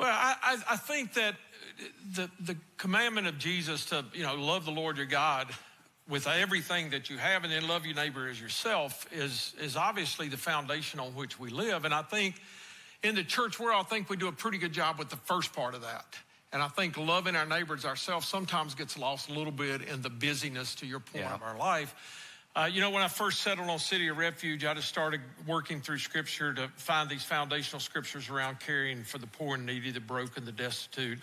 Well, I think that the commandment of Jesus to, love the Lord your God with everything that you have and then love your neighbor as yourself is obviously the foundation on which we live. And I think in the church world, I think we do a pretty good job with the first part of that. And I think loving our neighbors ourselves sometimes gets lost a little bit in the busyness, to your point, of our life. When I first settled on City of Refuge, I just started working through Scripture to find these foundational scriptures around caring for the poor and needy, the broken, the destitute.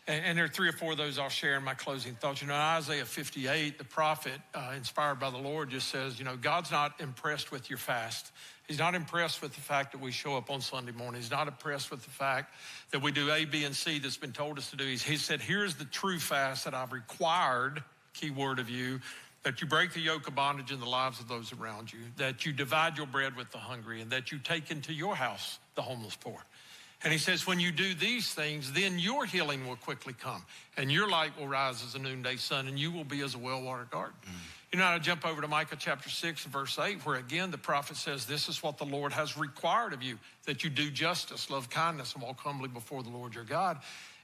And there are 3 or 4 of those I'll share in my closing thoughts. Isaiah 58, the prophet, inspired by the Lord, just says, God's not impressed with your fast. He's not impressed with the fact that we show up on Sunday morning. He's not impressed with the fact that we do A, B, and C that's been told us to do. He said, here's the true fast that I've required, key word of you, that you break the yoke of bondage in the lives of those around you, that you divide your bread with the hungry, and that you take into your house the homeless poor. And he says, when you do these things, then your healing will quickly come, and your light will rise as a noonday sun, and you will be as a well-watered garden. I jump over to Micah chapter 6, verse 8, where again the prophet says, this is what the Lord has required of you, that you do justice, love kindness, and walk humbly before the Lord your God.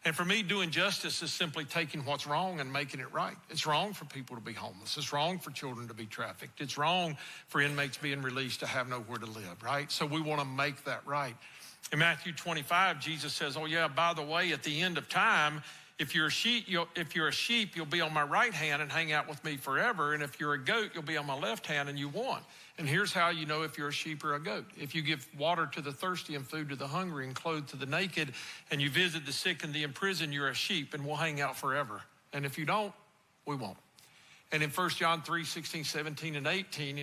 And for me, doing justice is simply taking what's wrong and making it right. It's wrong for people to be homeless. It's wrong for children to be trafficked. It's wrong for inmates being released to have nowhere to live, right? So we want to make that right. In Matthew 25, Jesus says, oh yeah, by the way, at the end of time, if you're a sheep, you'll be on my right hand and hang out with me forever. And if you're a goat, you'll be on my left hand and you won. And here's how you know if you're a sheep or a goat. If you give water to the thirsty and food to the hungry and clothes to the naked, and you visit the sick and the imprisoned, you're a sheep and we'll hang out forever. And if you don't, we won't. And in 1 John 3, 16, 17, and 18,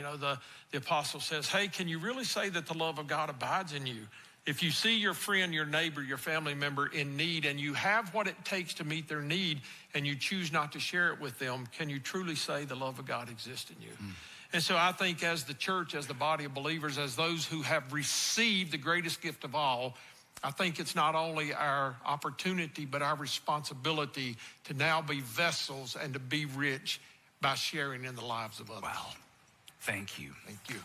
the apostle says, hey, can you really say that the love of God abides in you? If you see your friend, your neighbor, your family member in need, and you have what it takes to meet their need, and you choose not to share it with them, can you truly say the love of God exists in you? And so I think as the church, as the body of believers, as those who have received the greatest gift of all, I think it's not only our opportunity, but our responsibility to now be vessels and to be rich by sharing in the lives of others. Wow. Thank you. Thank you.